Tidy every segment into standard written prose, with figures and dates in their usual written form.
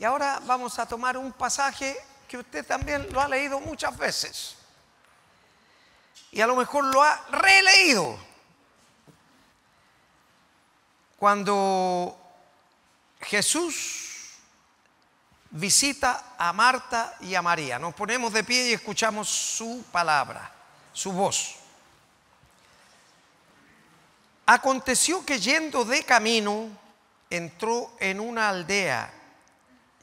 Y ahora vamos a tomar un pasaje que usted también lo ha leído muchas veces. Y a lo mejor lo ha releído. Cuando Jesús visita a Marta y a María, nos ponemos de pie y escuchamos su palabra, su voz. Aconteció que yendo de camino, entró en una aldea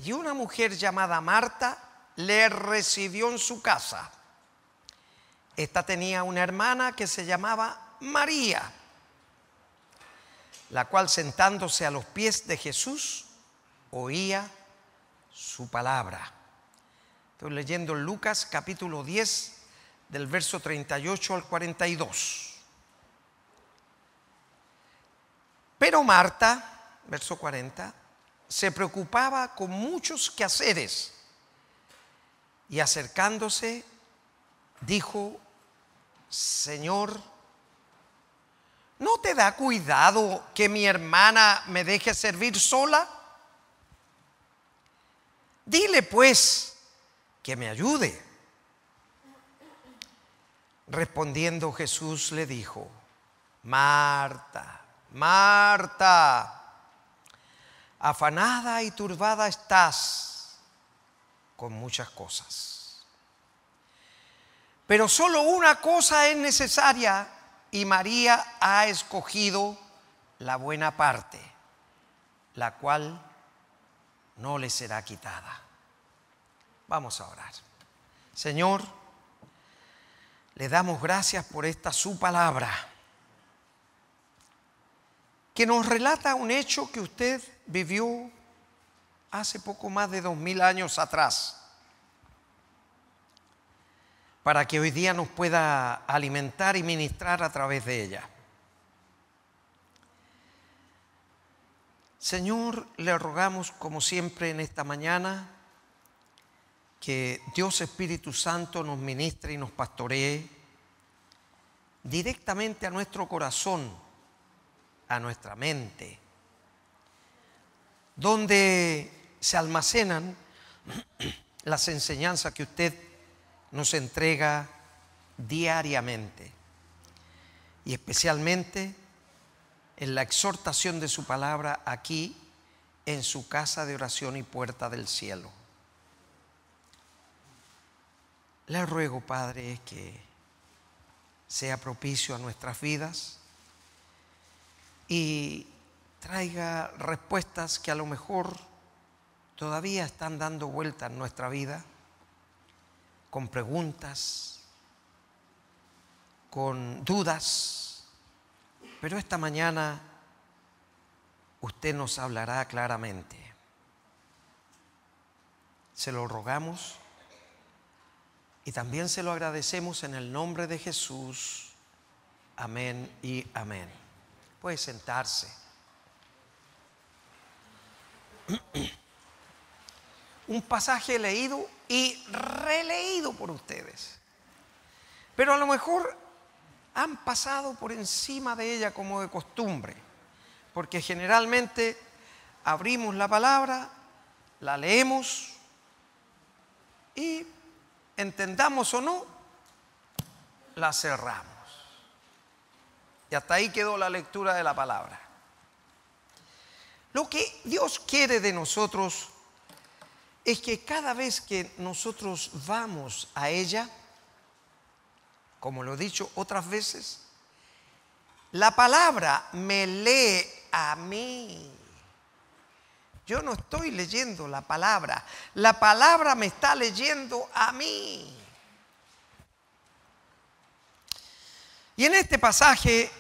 y una mujer llamada Marta le recibió en su casa. Esta tenía una hermana que se llamaba María, la cual sentándose a los pies de Jesús oía su palabra. Estoy leyendo Lucas capítulo 10 del verso 38 al 42. Pero Marta, verso 40, se preocupaba con muchos quehaceres y acercándose dijo: Señor, ¿no te da cuidado que mi hermana me deje servir sola? Dile pues que me ayude. Respondiendo Jesús le dijo: Marta, Marta, afanada y turbada estás con muchas cosas, pero solo una cosa es necesaria, y María ha escogido la buena parte, la cual no le será quitada. Vamos a orar. Señor, le damos gracias por esta su palabra, que nos relata un hecho que usted vivió hace poco más de 2000 años atrás, para que hoy día nos pueda alimentar y ministrar a través de ella. Señor, le rogamos como siempre en esta mañana que Dios Espíritu Santo nos ministre y nos pastoree directamente a nuestro corazón, a nuestra mente, donde se almacenan las enseñanzas que usted nos entrega diariamente, y especialmente en la exhortación de su palabra aquí en su casa de oración y puerta del cielo. Le ruego, Padre, que sea propicio a nuestras vidas y traiga respuestas que a lo mejor todavía están dando vuelta en nuestra vida, con preguntas, con dudas, pero esta mañana usted nos hablará claramente. Se lo rogamos y también se lo agradecemos en el nombre de Jesús. Amén y amén. Puede sentarse. Un pasaje leído y releído por ustedes, pero a lo mejor han pasado por encima de ella como de costumbre, porque generalmente abrimos la palabra, la leemos y, entendamos o no, la cerramos. Y hasta ahí quedó la lectura de la palabra. Lo que Dios quiere de nosotros es que cada vez que nosotros vamos a ella, como lo he dicho otras veces, la palabra me lee a mí. Yo no estoy leyendo la palabra me está leyendo a mí. Y en este pasaje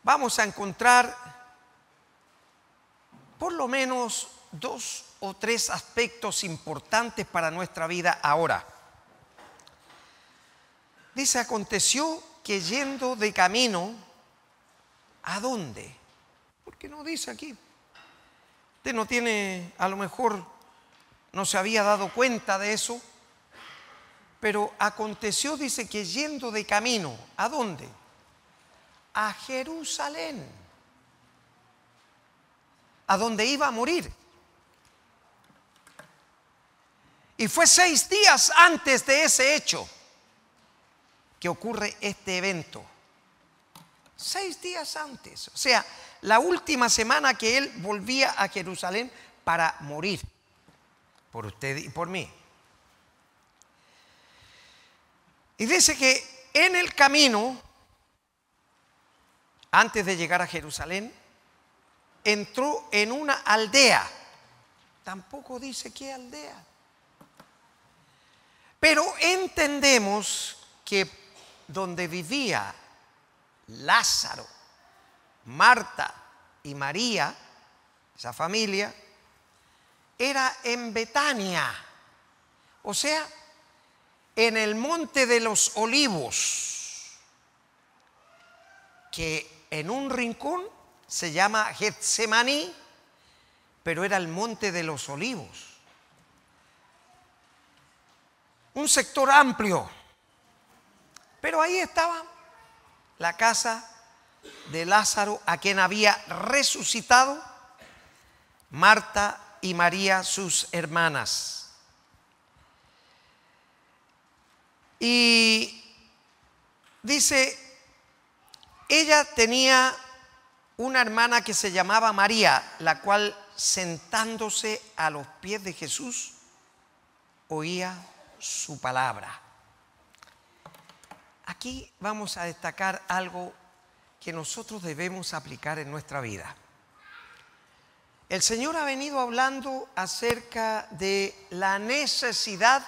vamos a encontrar por lo menos 2 o 3 aspectos importantes para nuestra vida ahora. Dice: aconteció que yendo de camino, ¿a dónde? Porque no dice aquí. Usted no tiene, a lo mejor no se había dado cuenta de eso, pero aconteció, dice, que yendo de camino, ¿a dónde? A Jerusalén, a donde iba a morir. Y fue 6 días antes de ese hecho que ocurre este evento. 6 días antes. O sea, la última semana que él volvía a Jerusalén para morir por usted y por mí. Y dice que en el camino, antes de llegar a Jerusalén, entró en una aldea. Tampoco dice qué aldea. Pero entendemos que donde vivía Lázaro, Marta y María, esa familia, era en Betania, o sea, en el monte de los olivos, que en un rincón se llama Getsemaní, pero era el monte de los olivos. Un sector amplio, pero ahí estaba la casa de Lázaro, a quien había resucitado Marta y María, sus hermanas. Y dice, ella tenía una hermana que se llamaba María, la cual sentándose a los pies de Jesús oía su palabra. Aquí vamos a destacar algo que nosotros debemos aplicar en nuestra vida. El Señor ha venido hablando acerca de la necesidad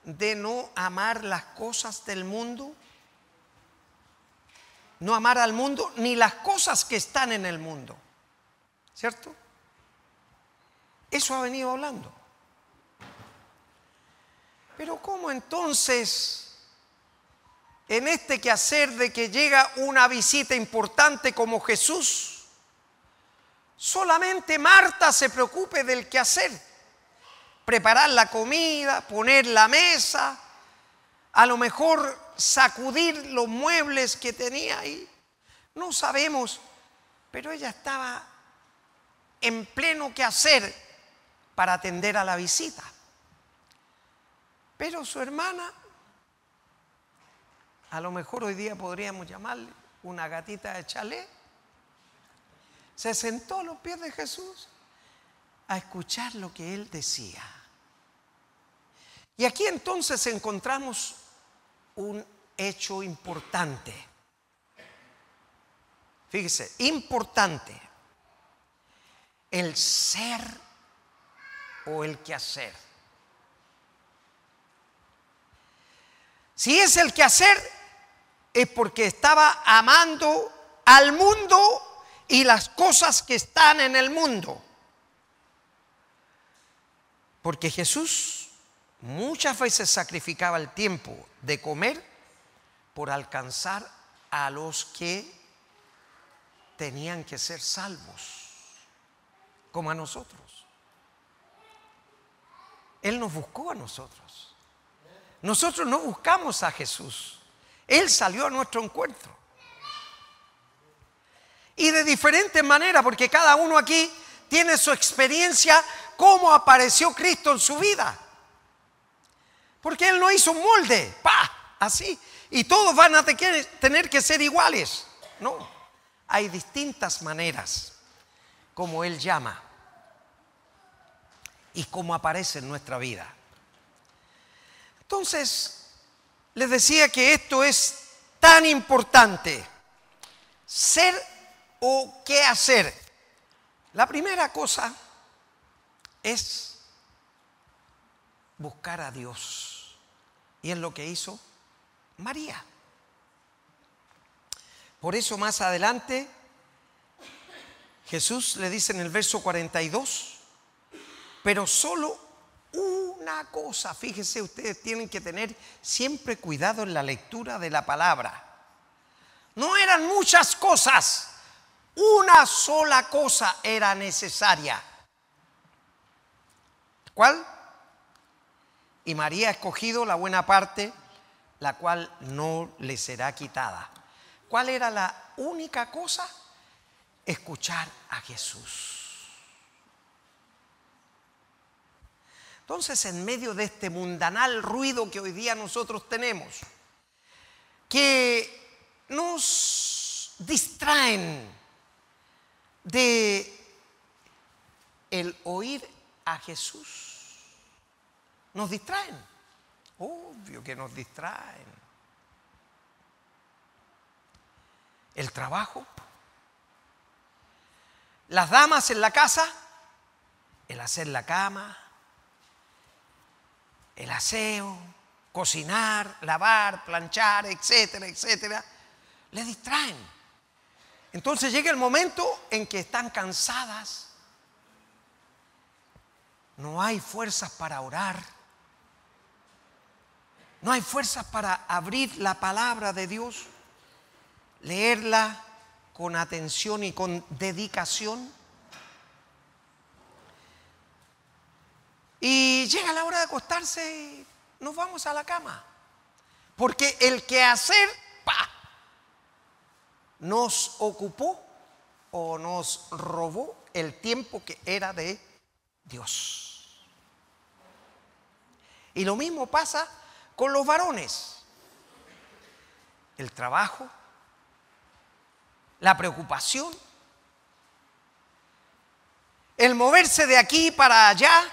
de no amar las cosas del mundo, no amar al mundo ni las cosas que están en el mundo, ¿cierto? Eso ha venido hablando. Pero ¿cómo entonces, en este quehacer de que llega una visita importante como Jesús, solamente Marta se preocupe del quehacer? Preparar la comida, poner la mesa, a lo mejor sacudir los muebles que tenía ahí. No sabemos, pero ella estaba en pleno quehacer para atender a la visita. Pero su hermana, a lo mejor hoy día podríamos llamarle una gatita de chalet, se sentó a los pies de Jesús a escuchar lo que él decía. Y aquí entonces encontramos un hecho importante. Fíjese, importante. El ser o el quehacer. Si es el quehacer, es porque estaba amando al mundo y las cosas que están en el mundo. Porque Jesús muchas veces sacrificaba el tiempo de comer por alcanzar a los que tenían que ser salvos, como a nosotros. Él nos buscó a nosotros. Nosotros no buscamos a Jesús. Él salió a nuestro encuentro. Y de diferentes maneras, porque cada uno aquí tiene su experiencia, cómo apareció Cristo en su vida. Porque Él no hizo un molde, así, y todos van a tener que ser iguales. No, hay distintas maneras como Él llama y cómo aparece en nuestra vida. Entonces, les decía que esto es tan importante, ser o qué hacer. La primera cosa es buscar a Dios, y es lo que hizo María. Por eso más adelante Jesús le dice en el verso 42, pero solo una cosa, fíjense, ustedes tienen que tener siempre cuidado en la lectura de la palabra. No eran muchas cosas, una sola cosa era necesaria. ¿Cuál? Y María ha escogido la buena parte, la cual no le será quitada. ¿Cuál era la única cosa? Escuchar a Jesús. Entonces, en medio de este mundanal ruido que hoy día nosotros tenemos, que nos distraen de el oír a Jesús, nos distraen, obvio que nos distraen. El trabajo, las damas en la casa, el hacer la cama, el aseo, cocinar, lavar, planchar, etcétera, etcétera, les distraen. Entonces llega el momento en que están cansadas, no hay fuerzas para orar, no hay fuerzas para abrir la palabra de Dios, leerla con atención y con dedicación. Y llega la hora de acostarse y nos vamos a la cama. Porque el quehacer, nos ocupó o nos robó el tiempo que era de Dios. Y lo mismo pasa con los varones. El trabajo, la preocupación, el moverse de aquí para allá,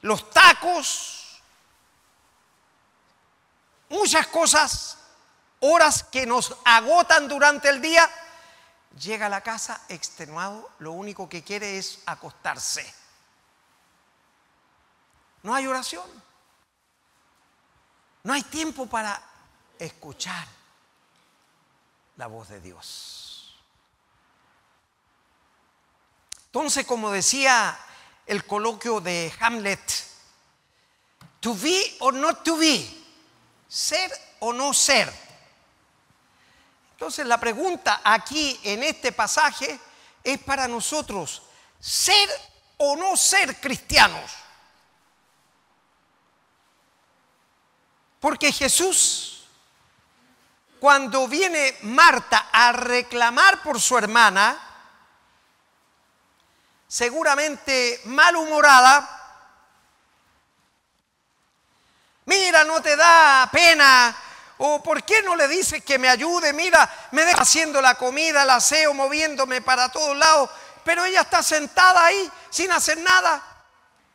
los tacos, muchas cosas, horas que nos agotan durante el día. Llega a la casa extenuado, lo único que quiere es acostarse. No hay oración, no hay tiempo para escuchar la voz de Dios. Entonces, como decía el coloquio de Hamlet, to be or not to be, ser o no ser. Entonces la pregunta aquí en este pasaje es para nosotros: ser o no ser cristianos. Porque Jesús, cuando viene Marta a reclamar por su hermana, seguramente malhumorada, mira, no te da pena, o ¿por qué no le dices que me ayude? Mira, me deja haciendo la comida, el aseo, moviéndome para todos lados, pero ella está sentada ahí sin hacer nada.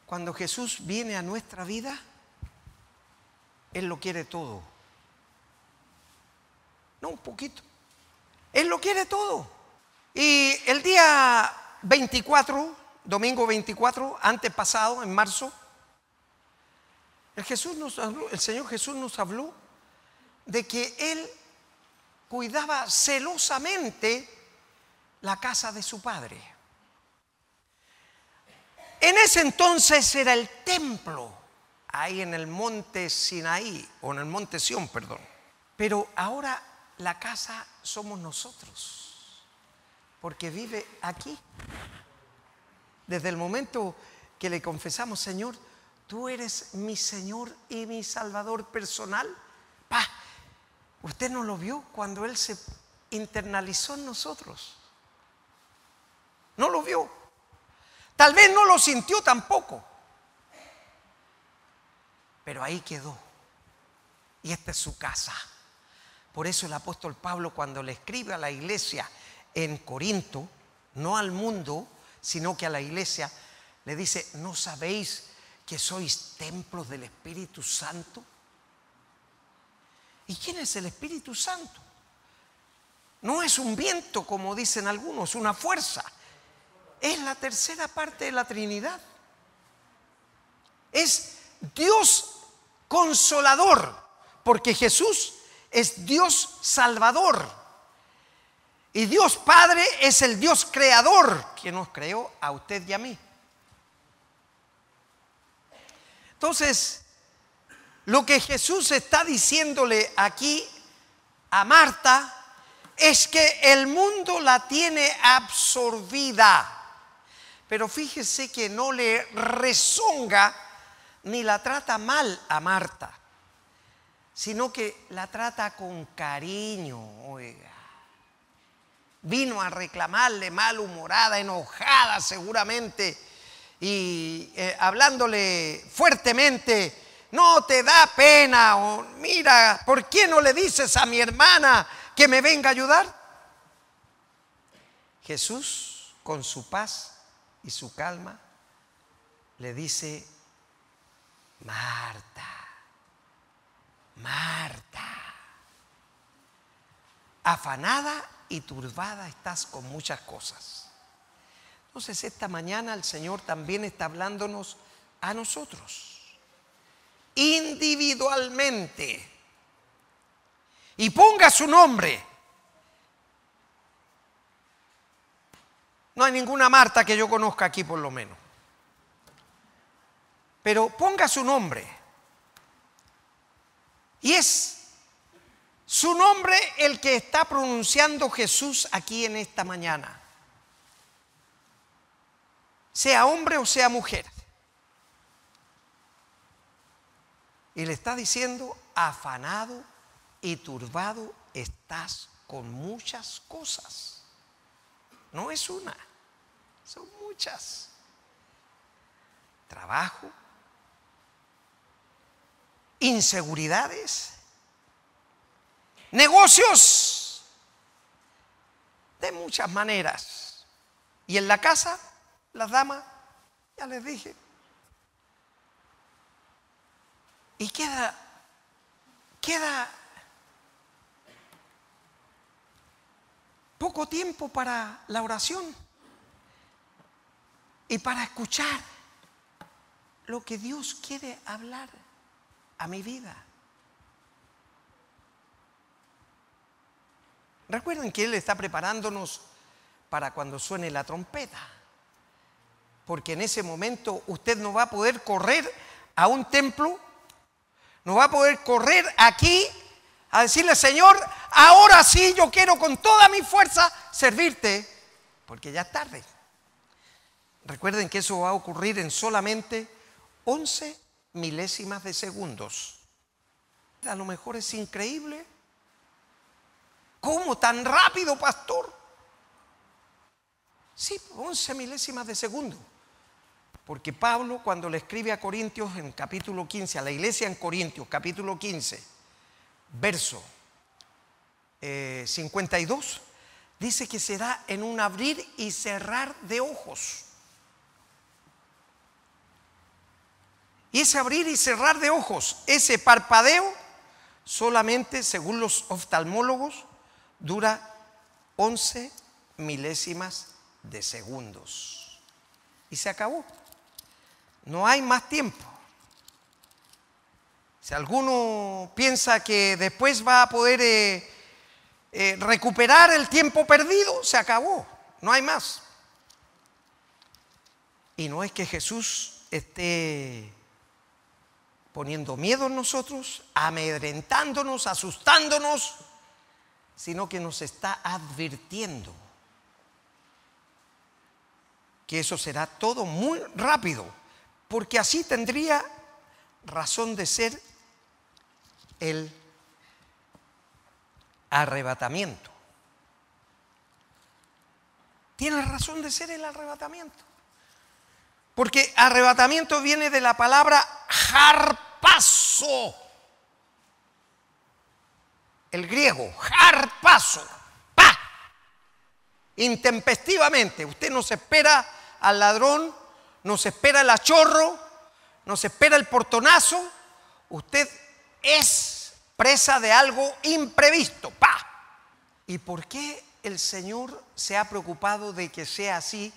Cuando Jesús viene a nuestra vida, Él lo quiere todo. No un poquito, Él lo quiere todo. Y el día 24, domingo 24, antepasado, en marzo, el Señor Jesús nos habló de que Él cuidaba celosamente la casa de su Padre. En ese entonces era el templo, ahí en el monte Sinaí, o en el monte Sión, perdón. Pero ahora la casa somos nosotros, porque vive aquí. Desde el momento que le confesamos: Señor, tú eres mi Señor y mi Salvador personal. Usted no lo vio cuando Él se internalizó en nosotros. No lo vio. Tal vez no lo sintió tampoco. Pero ahí quedó. Y esta es su casa. Por eso el apóstol Pablo, cuando le escribe a la iglesia en Corinto, no al mundo, sino que a la iglesia, le dice: ¿no sabéis que sois templos del Espíritu Santo? ¿Y quién es el Espíritu Santo? No es un viento, como dicen algunos, una fuerza. Es la tercera parte de la Trinidad. Es Dios consolador, porque Jesús es Dios salvador. Y Dios Padre es el Dios creador que nos creó a usted y a mí. Entonces, lo que Jesús está diciéndole aquí a Marta es que el mundo la tiene absorbida. Pero fíjese que no le rezonga ni la trata mal a Marta, sino que la trata con cariño. Oiga, vino a reclamarle malhumorada, enojada seguramente, y hablándole fuertemente, no te da pena, o mira, ¿por qué no le dices a mi hermana que me venga a ayudar? Jesús, con su paz y su calma, le dice: Marta, Marta, afanada y turbada estás con muchas cosas. Entonces, esta mañana el Señor también está hablándonos a nosotros individualmente. Y ponga su nombre. No hay ninguna Marta que yo conozca aquí, por lo menos. Pero ponga su nombre. Y es su nombre el que está pronunciando Jesús aquí en esta mañana. Sea hombre o sea mujer. Y le está diciendo: afanado y turbado estás con muchas cosas. No es una, son muchas. Trabajo, inseguridades, negocios, de muchas maneras. Y en la casa, las damas, ya les dije. Y queda poco tiempo para la oración y para escuchar lo que Dios quiere hablar a mi vida. Recuerden que Él está preparándonos para cuando suene la trompeta, porque en ese momento usted no va a poder correr a un templo, no va a poder correr aquí a decirle: Señor, ahora sí yo quiero con toda mi fuerza servirte, porque ya es tarde. Recuerden que eso va a ocurrir en solamente 11 milésimas de segundos. A lo mejor es increíble. ¿Cómo tan rápido, pastor? Sí, 11 milésimas de segundo. Porque Pablo, cuando le escribe a Corintios en capítulo 15, a la iglesia en Corintios, capítulo 15, verso 52, dice que será en un abrir y cerrar de ojos. Y ese abrir y cerrar de ojos, ese parpadeo, solamente, según los oftalmólogos, dura 11 milésimas de segundos. Y se acabó. No hay más tiempo. Si alguno piensa que después va a poder recuperar el tiempo perdido, se acabó. No hay más. Y no es que Jesús esté poniendo miedo en nosotros, amedrentándonos, asustándonos, sino que nos está advirtiendo que eso será todo muy rápido, porque así tendría razón de ser el arrebatamiento. Tiene razón de ser el arrebatamiento. Porque arrebatamiento viene de la palabra harpazo. El griego, harpazo. ¡Pa! Intempestivamente. Usted no se espera al ladrón, no se espera el achorro, no se espera el portonazo. Usted es presa de algo imprevisto. ¡Pa! ¿Y por qué el Señor se ha preocupado de que sea así,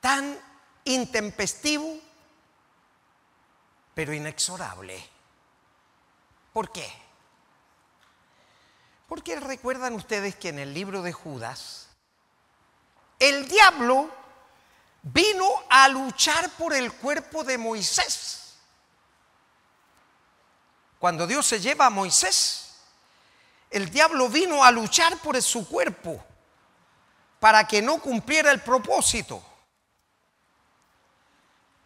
tan intempestivo, pero inexorable? ¿Por qué? Porque recuerdan ustedes que en el libro de Judas, el diablo vino a luchar por el cuerpo de Moisés. Cuando Dios se lleva a Moisés, el diablo vino a luchar por su cuerpo para que no cumpliera el propósito.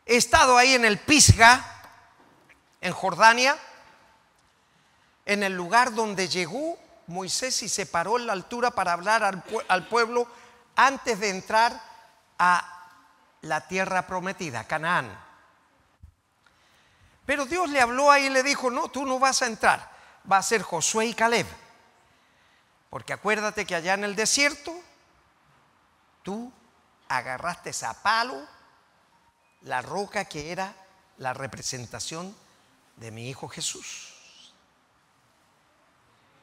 He estado ahí en el Pisga, en Jordania, en el lugar donde llegó Moisés y se paró en la altura para hablar al pueblo antes de entrar a la tierra prometida, Canaán. Pero Dios le habló ahí y le dijo, no, tú no vas a entrar, va a ser Josué y Caleb. Porque acuérdate que allá en el desierto, tú agarraste a palo la roca que era la representación de mi hijo Jesús.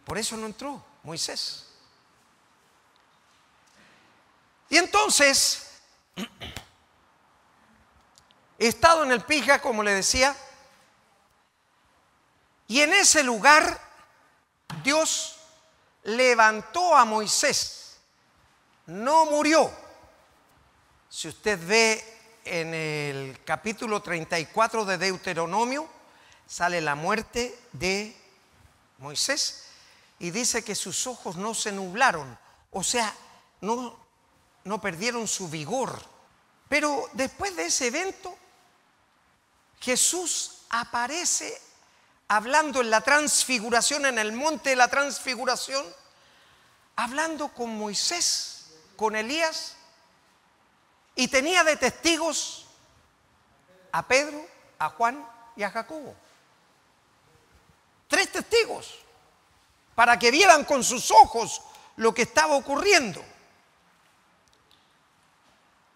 Por eso no entró Moisés. Y entonces, he estado en el Pija, como le decía, y en ese lugar Dios levantó a Moisés, no murió. Si usted ve en el capítulo 34 de Deuteronomio, sale la muerte de Moisés y dice que sus ojos no se nublaron, o sea, no perdieron su vigor. Pero después de ese evento, Jesús aparece hablando en la transfiguración, en el monte de la transfiguración, hablando con Moisés, con Elías, y tenía de testigos a Pedro, a Juan y a Jacobo. 3 testigos para que vieran con sus ojos lo que estaba ocurriendo.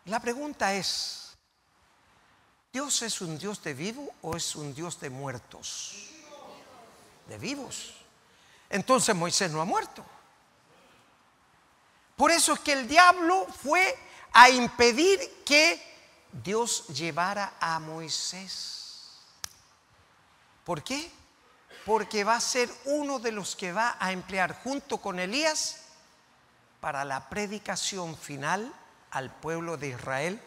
La pregunta es, ¿Dios es un Dios de vivos o es un Dios de muertos? De vivos. Entonces Moisés no ha muerto. Por eso es que el diablo fue a impedir que Dios llevara a Moisés. ¿Por qué? Porque va a ser uno de los que va a emplear junto con Elías para la predicación final al pueblo de Israel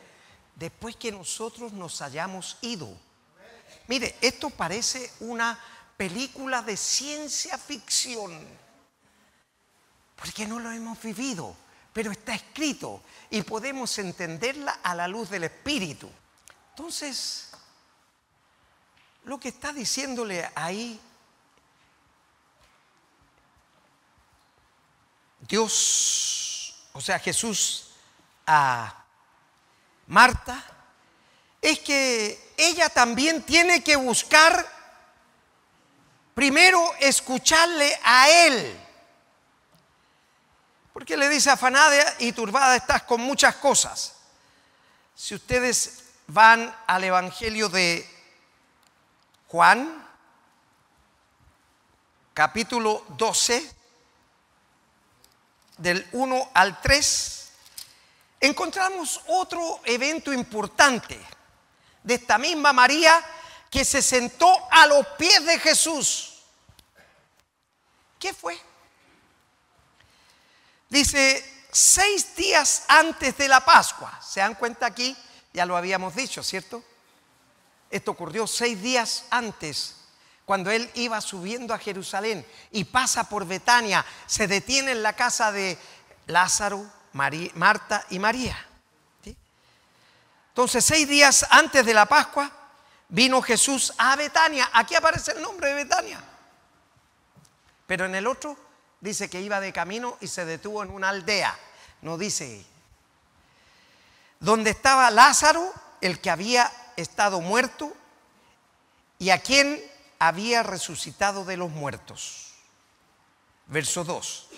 después que nosotros nos hayamos ido. Mire, esto parece una película de ciencia ficción, porque no lo hemos vivido, pero está escrito y podemos entenderla a la luz del Espíritu. Entonces, lo que está diciéndole ahí Dios, o sea Jesús, a Marta, es que ella también tiene que buscar primero escucharle a Él. Porque le dice, afanada y turbada estás con muchas cosas. Si ustedes van al Evangelio de Juan, capítulo 12, del 1 al 3, encontramos otro evento importante de esta misma María que se sentó a los pies de Jesús. ¿Qué fue? Dice, 6 días antes de la Pascua. ¿Se dan cuenta aquí? Ya lo habíamos dicho, ¿cierto? Esto ocurrió 6 días antes, cuando él iba subiendo a Jerusalén y pasa por Betania, se detiene en la casa de Lázaro, Marta y María. ¿Sí? Entonces, 6 días antes de la Pascua, vino Jesús a Betania. Aquí aparece el nombre de Betania. Pero en el otro dice que iba de camino y se detuvo en una aldea. No dice. Donde estaba Lázaro, el que había estado muerto y a quien había resucitado de los muertos. Verso 2.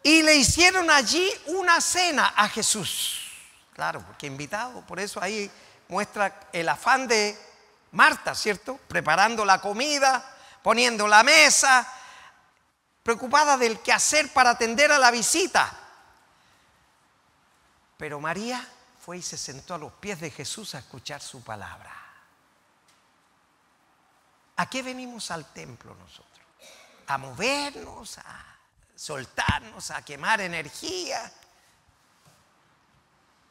Y le hicieron allí una cena a Jesús. Claro, porque invitado. Por eso ahí muestra el afán de Marta, ¿cierto? Preparando la comida, poniendo la mesa, preocupada del quehacer para atender a la visita. Pero María fue y se sentó a los pies de Jesús a escuchar su palabra. ¿A qué venimos al templo nosotros? ¿A movernos, a soltarnos, a quemar energía?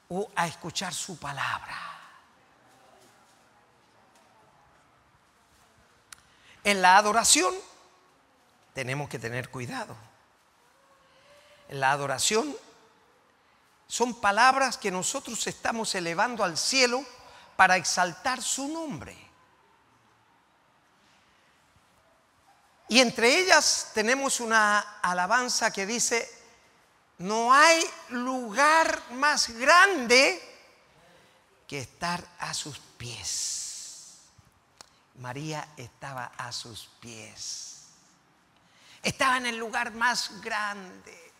¿O a escuchar su palabra? En la adoración tenemos que tener cuidado. En la adoración son palabras que nosotros estamos elevando al cielo para exaltar su nombre. Y entre ellas tenemos una alabanza que dice, no hay lugar más grande que estar a sus pies. María estaba a sus pies. Estaba en el lugar más grande.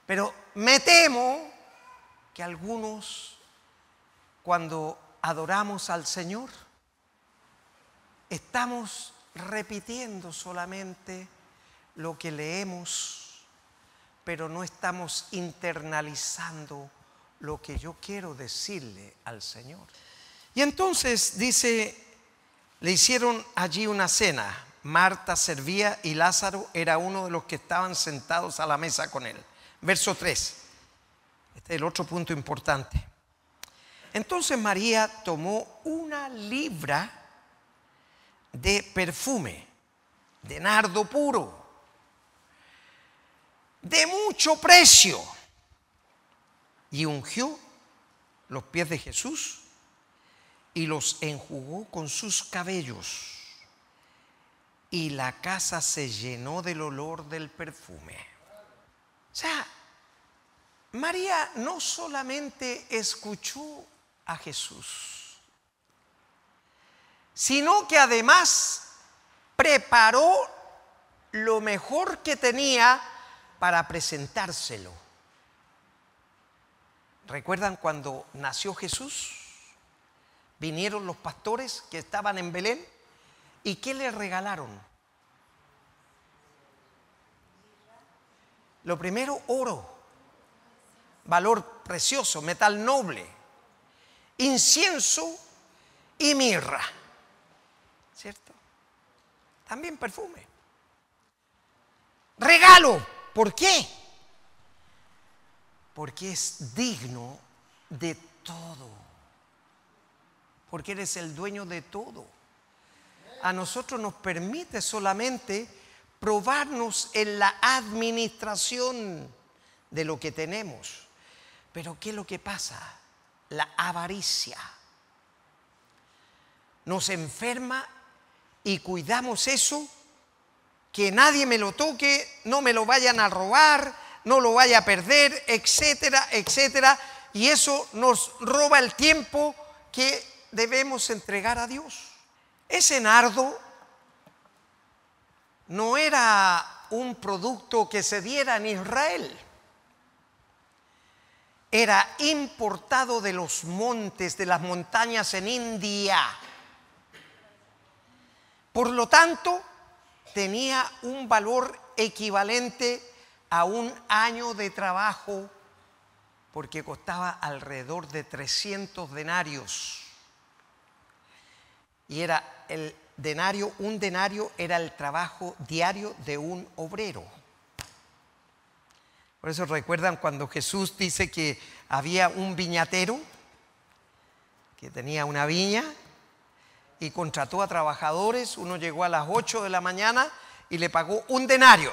Pero me temo que algunos, cuando adoramos al Señor, estamos repitiendo solamente lo que leemos, pero no estamos internalizando lo que yo quiero decirle al Señor. Y entonces dice, le hicieron allí una cena. Marta servía y Lázaro era uno de los que estaban sentados a la mesa con él. Verso 3. Este es el otro punto importante. Entonces María tomó una libra de perfume, de nardo puro, de mucho precio, y ungió los pies de Jesús y los enjugó con sus cabellos. Y la casa se llenó del olor del perfume. O sea, María no solamente escuchó a Jesús, sino que además preparó lo mejor que tenía para presentárselo. ¿Recuerdan cuando nació Jesús? Vinieron los pastores que estaban en Belén. ¿Y qué le regalaron? Lo primero, oro, valor precioso, metal noble, incienso y mirra, ¿cierto? También perfume. Regalo, ¿por qué? Porque es digno de todo, porque eres el dueño de todo. A nosotros nos permite solamente probarnos en la administración de lo que tenemos. Pero ¿qué es lo que pasa? La avaricia nos enferma y cuidamos eso, que nadie me lo toque, no me lo vayan a robar, no lo vaya a perder, etcétera, etcétera. Y eso nos roba el tiempo que debemos entregar a Dios. Ese nardo no era un producto que se diera en Israel. Era importado de los montes, de las montañas en India. Por lo tanto, tenía un valor equivalente a un año de trabajo, porque costaba alrededor de 300 denarios. Y era el denario, un denario era el trabajo diario de un obrero. Por eso recuerdan cuando Jesús dice que había un viñatero que tenía una viña y contrató a trabajadores. Uno llegó a las 8 de la mañana y le pagó un denario.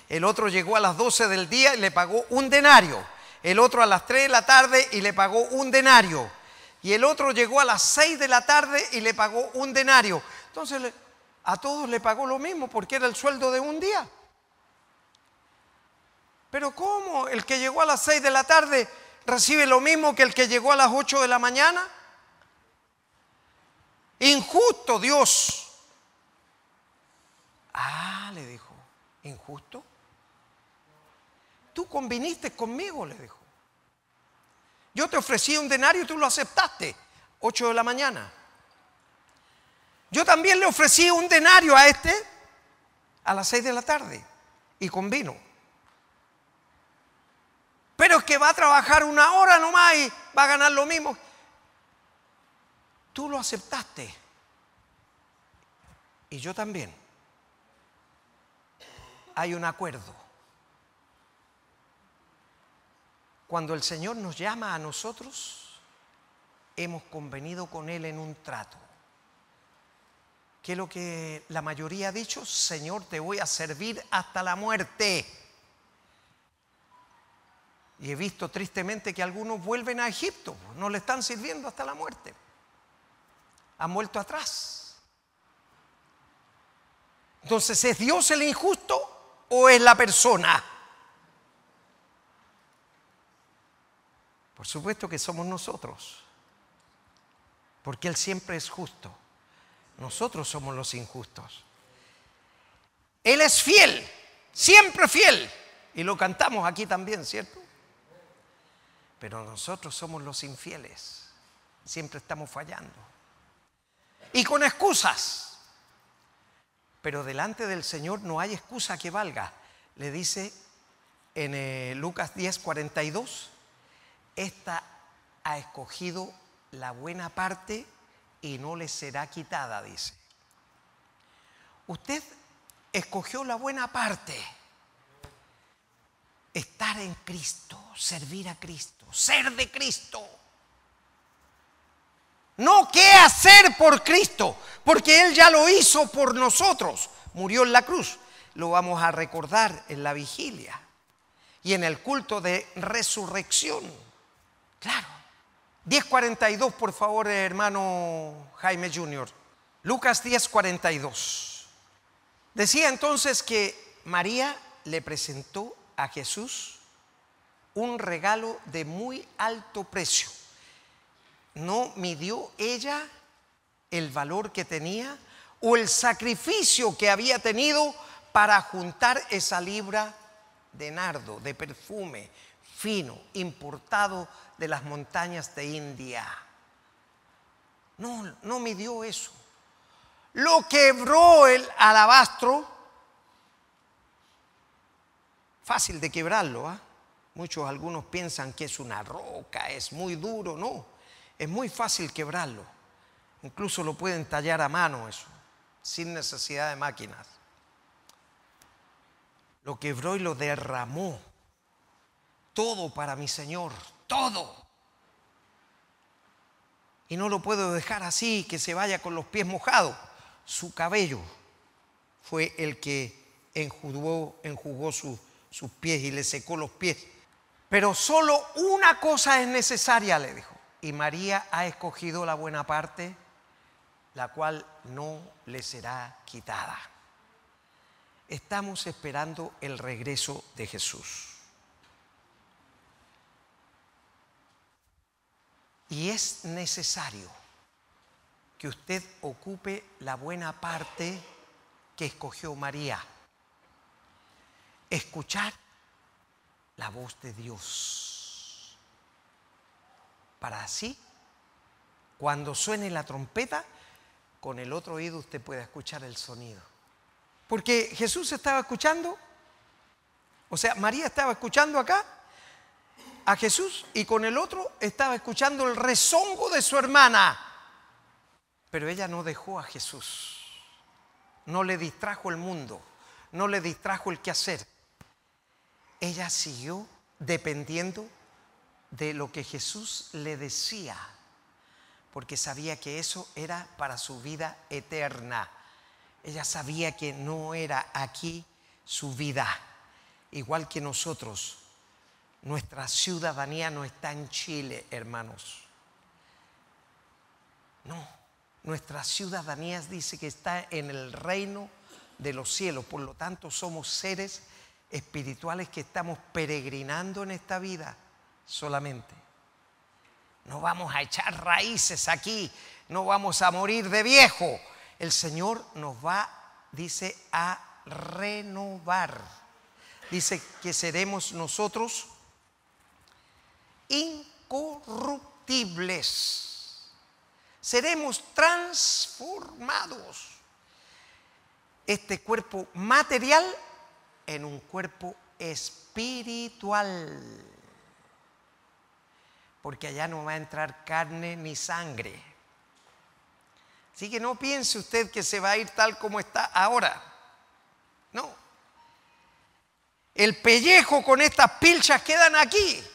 El otro llegó a las 12 del día y le pagó un denario. El otro a las 3 de la tarde y le pagó un denario. Y el otro llegó a las 6 de la tarde y le pagó un denario. Entonces a todos le pagó lo mismo porque era el sueldo de un día. Pero ¿cómo? El que llegó a las 6 de la tarde recibe lo mismo que el que llegó a las 8 de la mañana. Injusto, Dios. Ah, le dijo, ¿injusto? Tú conviniste conmigo, le dijo. Yo te ofrecí un denario y tú lo aceptaste, 8 de la mañana. Yo también le ofrecí un denario a este a las 6 de la tarde y convino. Pero es que va a trabajar una hora nomás y va a ganar lo mismo. Tú lo aceptaste y yo también. Hay un acuerdo. Cuando el Señor nos llama a nosotros, hemos convenido con Él en un trato. ¿Qué es lo que la mayoría ha dicho? Señor, te voy a servir hasta la muerte. Y he visto tristemente que algunos vuelven a Egipto, no le están sirviendo hasta la muerte. Han vuelto atrás. Entonces, ¿es Dios el injusto o es la persona? Por supuesto que somos nosotros, porque Él siempre es justo. Nosotros somos los injustos. Él es fiel, siempre fiel. Y lo cantamos aquí también, ¿cierto? Pero nosotros somos los infieles. Siempre estamos fallando. Y con excusas. Pero delante del Señor no hay excusa que valga. Le dice en Lucas 10:42, esta ha escogido la buena parte y no le será quitada, dice. Usted escogió la buena parte. Estar en Cristo, servir a Cristo, ser de Cristo. No qué hacer por Cristo, porque Él ya lo hizo por nosotros. Murió en la cruz. Lo vamos a recordar en la vigilia y en el culto de resurrección. Claro. 10:42, por favor, hermano Jaime Jr. Lucas 10:42. Decía entonces que María le presentó a Jesús un regalo de muy alto precio. No midió ella el valor que tenía o el sacrificio que había tenido para juntar esa libra de nardo, de perfume fino, importado de las montañas de India. No midió eso. Lo quebró el alabastro. Fácil de quebrarlo, ¿eh? Algunos piensan que es una roca, es muy duro. No, es muy fácil quebrarlo. Incluso lo pueden tallar a mano eso, sin necesidad de máquinas. Lo quebró y lo derramó. Todo para mi Señor, todo. Y no lo puedo dejar así, que se vaya con los pies mojados. Su cabello fue el que enjugó sus pies y le secó los pies. Pero solo una cosa es necesaria, le dijo. Y María ha escogido la buena parte, la cual no le será quitada. Estamos esperando el regreso de Jesús. Y es necesario que usted ocupe la buena parte que escogió María. Escuchar la voz de Dios. Para así, cuando suene la trompeta, con el otro oído usted pueda escuchar el sonido. Porque Jesús estaba escuchando, o sea, María estaba escuchando acá a Jesús y con el otro estaba escuchando el rezongo de su hermana. Pero ella no dejó a Jesús. No le distrajo el mundo, no le distrajo el quehacer. Ella siguió dependiendo de lo que Jesús le decía, porque sabía que eso era para su vida eterna. Ella sabía que no era aquí su vida, igual que nosotros. Nuestra ciudadanía no está en Chile, hermanos. No, nuestra ciudadanía dice que está en el reino de los cielos. Por lo tanto, somos seres espirituales que estamos peregrinando en esta vida solamente. No vamos a echar raíces aquí, no vamos a morir de viejo. El Señor nos va, dice, a renovar. Dice que seremos nosotros incorruptibles. Seremos transformados. Este cuerpo material en un cuerpo espiritual. Porque allá no va a entrar carne ni sangre. Así que no piense usted que se va a ir tal como está ahora. No. El pellejo con estas pilchas quedan aquí.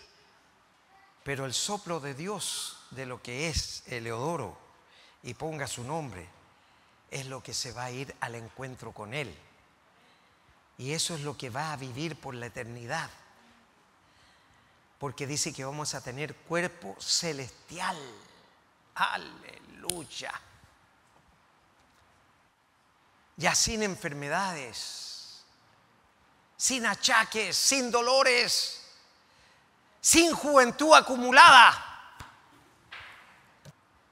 Pero el soplo de Dios, de lo que es Eleodoro, y ponga su nombre, es lo que se va a ir al encuentro con Él. Y eso es lo que va a vivir por la eternidad. Porque dice que vamos a tener cuerpo celestial. Aleluya. Ya sin enfermedades, sin achaques, sin dolores, sin juventud acumulada.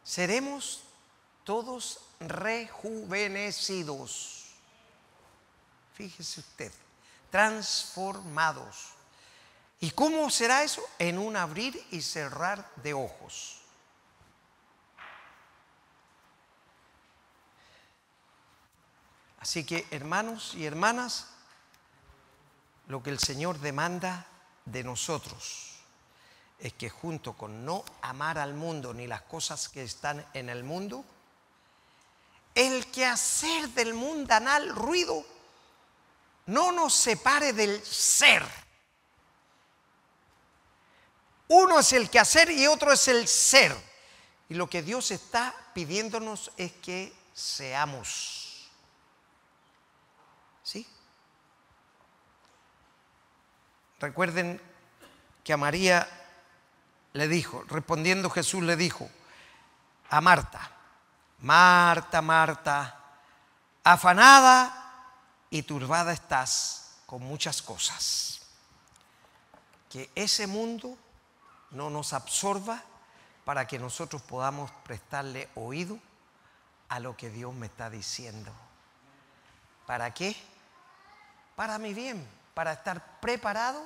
Seremos todos rejuvenecidos. Fíjese usted, transformados. ¿Y cómo será eso? En un abrir y cerrar de ojos. Así que, hermanos y hermanas, lo que el Señor demanda de nosotros es que junto con no amar al mundo ni las cosas que están en el mundo, el quehacer del mundanal ruido no nos separe del ser. Uno es el quehacer y otro es el ser. Y lo que Dios está pidiéndonos es que seamos. ¿Sí? Recuerden que a María le dijo, respondiendo Jesús le dijo a Marta: Marta, Marta, afanada y turbada estás con muchas cosas. Que ese mundo no nos absorba para que nosotros podamos prestarle oído a lo que Dios me está diciendo. ¿Para qué? Para mi bien, para estar preparado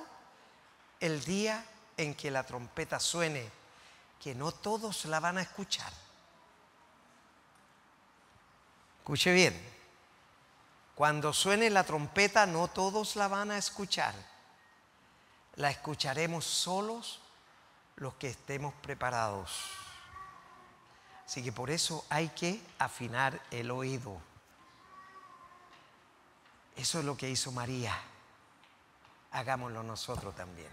el día en que la trompeta suene, que no todos la van a escuchar. Escuche bien, cuando suene la trompeta no todos la van a escuchar. La escucharemos solos los que estemos preparados. Así que por eso hay que afinar el oído. Eso es lo que hizo María. Hagámoslo nosotros también.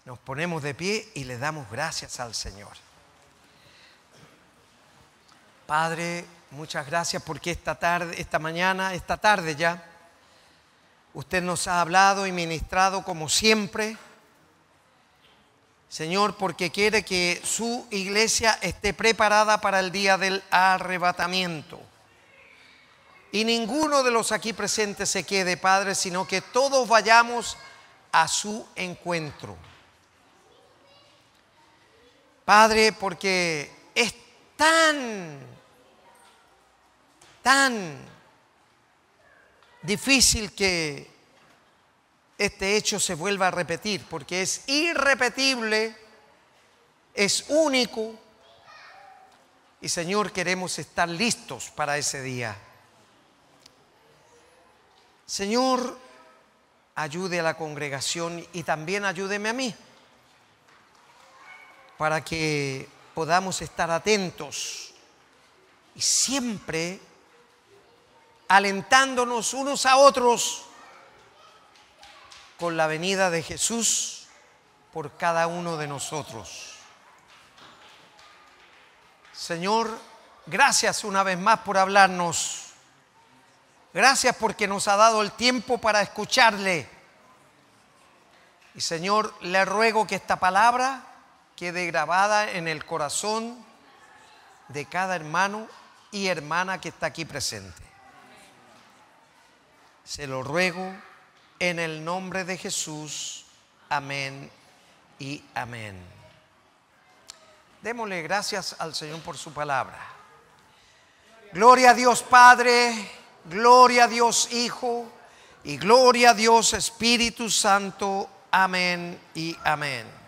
Nos ponemos de pie y le damos gracias al Señor. Padre, muchas gracias porque esta tarde ya, usted nos ha hablado y ministrado como siempre. Señor, porque quiere que su iglesia esté preparada para el día del arrebatamiento. Y ninguno de los aquí presentes se quede, Padre, sino que todos vayamos a su encuentro. Padre, porque es tan difícil que este hecho se vuelva a repetir, porque es irrepetible, es único. Y Señor, queremos estar listos para ese día. Señor, ayude a la congregación y también ayúdeme a mí, para que podamos estar atentos y siempre alentándonos unos a otros con la venida de Jesús por cada uno de nosotros. Señor, gracias una vez más por hablarnos. Gracias porque nos ha dado el tiempo para escucharle. Y Señor, le ruego que esta palabra quede grabada en el corazón de cada hermano y hermana que está aquí presente. Se lo ruego en el nombre de Jesús. Amén y amén. Démosle gracias al Señor por su palabra. Gloria a Dios Padre, gloria a Dios Hijo y gloria a Dios Espíritu Santo. Amén y amén.